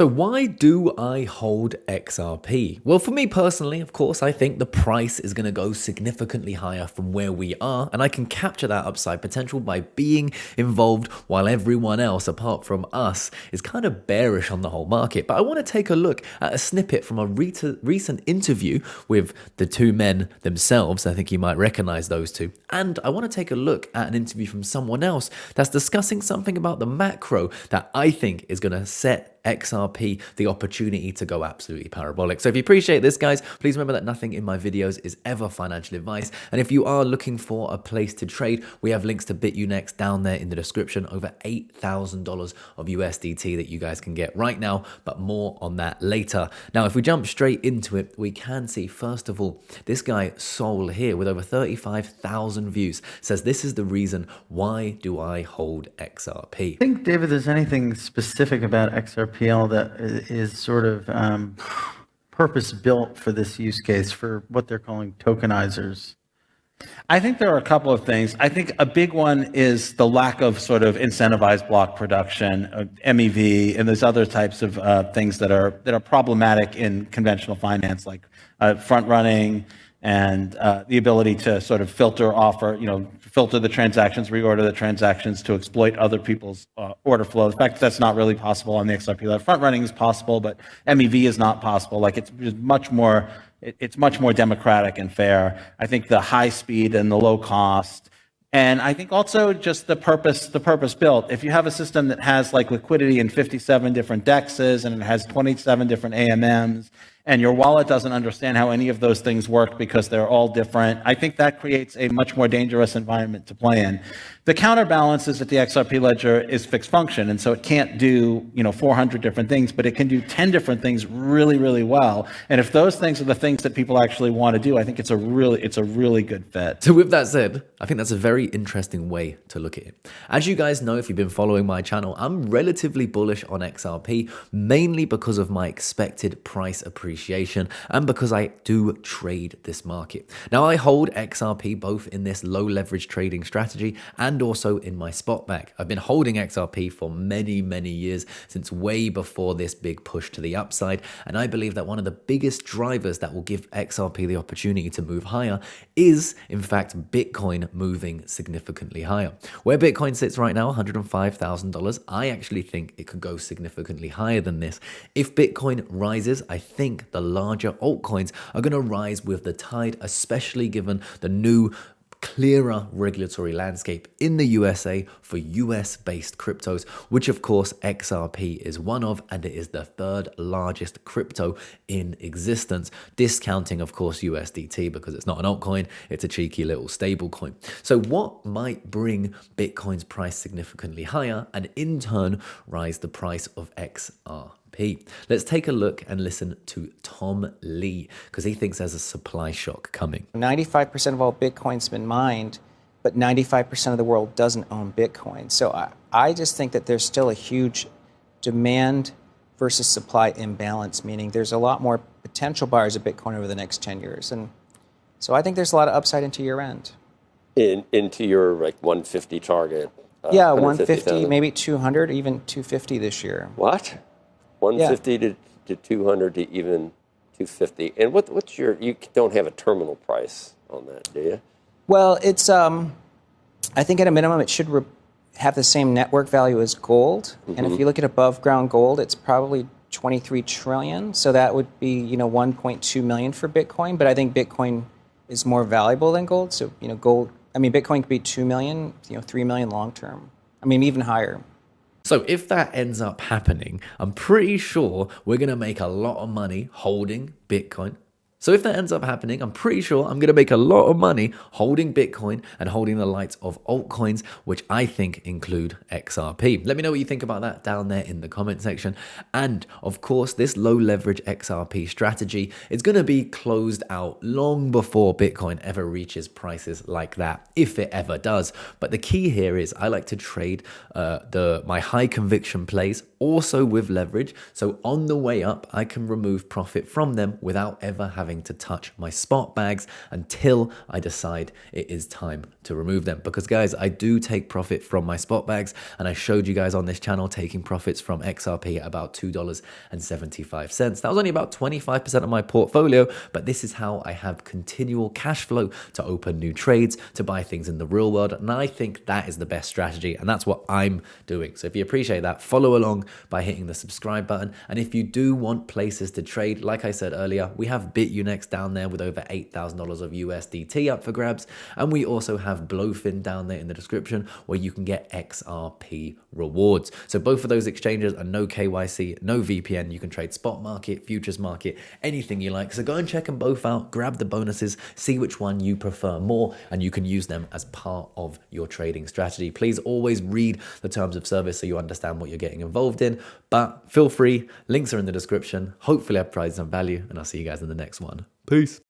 So why do I hold XRP? Well, for me personally, of course, I think the price is going to go significantly higher from where we are, and I can capture that upside potential by being involved while everyone else, apart from us, is kind of bearish on the whole market. But I want to take a look at a snippet from a recent interview with the two men themselves. I think you might recognize those two. And I want to take a look at an interview from someone else that's discussing something about the macro that I think is going to set XRP the opportunity to go absolutely parabolic. So if you appreciate this, guys, please remember that nothing in my videos is ever financial advice. And if you are looking for a place to trade, we have links to BitUnex down there in the description. Over $8,000 of USDT that you guys can get right now, but more on that later. Now, if we jump straight into it, we can see, first of all, this guy Sol here with over 35,000 views says this is the reason why do I hold XRP. I think, David, there's anything specific about XRP that is sort of purpose-built for this use case, for what they're calling tokenizers? I think there are a couple of things. I think a big one is the lack of sort of incentivized block production, MEV, and there's other types of things that are problematic in conventional finance, like front running and the ability to sort of filter the transactions, reorder the transactions to exploit other people's order flow. In fact, that's not really possible on the XRP layer. Front running is possible, but MEV is not possible. Like it's much more democratic and fair. I think the high speed and the low cost. And I think also just the purpose built. If you have a system that has like liquidity in 57 different DEXs and it has 27 different AMMs, and your wallet doesn't understand how any of those things work because they're all different, I think that creates a much more dangerous environment to play in. The counterbalance is that the XRP ledger is fixed function, and so it can't do 400 different things, but it can do 10 different things really, really well. And if those things are the things that people actually want to do, I think it's a really good fit. So with that said, I think that's a very interesting way to look at it. As you guys know, if you've been following my channel, I'm relatively bullish on XRP, mainly because of my expected price appreciation and because I do trade this market. Now, I hold XRP both in this low leverage trading strategy and also in my spot back. I've been holding XRP for many, many years, since way before this big push to the upside. And I believe that one of the biggest drivers that will give XRP the opportunity to move higher is, in fact, Bitcoin moving significantly higher. Where Bitcoin sits right now, $105,000, I actually think it could go significantly higher than this. If Bitcoin rises, I think the larger altcoins are going to rise with the tide, especially given the new clearer regulatory landscape in the USA for US-based cryptos, which of course XRP is one of, and it is the third largest crypto in existence, discounting of course USDT because it's not an altcoin, it's a cheeky little stable coin. So what might bring Bitcoin's price significantly higher and in turn rise the price of XRP? Let's take a look and listen to Tom Lee, because he thinks there's a supply shock coming. 95% of all Bitcoin's been mined, but 95% of the world doesn't own Bitcoin. So I just think that there's still a huge demand versus supply imbalance, meaning there's a lot more potential buyers of Bitcoin over the next 10 years. And so I think there's a lot of upside into year end. Into your like 150 target? Yeah, 150, maybe 200, even 250 this year. What? 150 to 200 to even 250. And what's you don't have a terminal price on that, do you? Well, it's, I think at a minimum it should have the same network value as gold. Mm-hmm. And if you look at above ground gold, it's probably 23 trillion. So that would be, 1.2 million for Bitcoin. But I think Bitcoin is more valuable than gold. So, Bitcoin could be 2 million, 3 million long term. Even higher. So if that ends up happening, I'm pretty sure we're going to make a lot of money holding Bitcoin. So if that ends up happening, I'm pretty sure I'm going to make a lot of money holding Bitcoin and holding the likes of altcoins, which I think include XRP. Let me know what you think about that down there in the comment section. And of course, this low leverage XRP strategy is going to be closed out long before Bitcoin ever reaches prices like that, if it ever does. But the key here is I like to trade my high conviction plays also with leverage. So on the way up, I can remove profit from them without ever having to touch my spot bags until I decide it is time to remove them. Because guys, I do take profit from my spot bags, and I showed you guys on this channel taking profits from XRP at about $2.75. That was only about 25% of my portfolio, but this is how I have continual cash flow to open new trades, to buy things in the real world. And I think that is the best strategy, and that's what I'm doing. So if you appreciate that, follow along by hitting the subscribe button. And if you do want places to trade, like I said earlier, we have BitUnex down there with over $8,000 of USDT up for grabs. And we also have Blowfin down there in the description where you can get XRP rewards. So both of those exchanges are no KYC, no VPN. You can trade spot market, futures market, anything you like. So go and check them both out, grab the bonuses, see which one you prefer more, and you can use them as part of your trading strategy. Please always read the terms of service so you understand what you're getting involved in, but feel free, links are in the description. Hopefully I've provided some value, and I'll see you guys in the next one. Peace.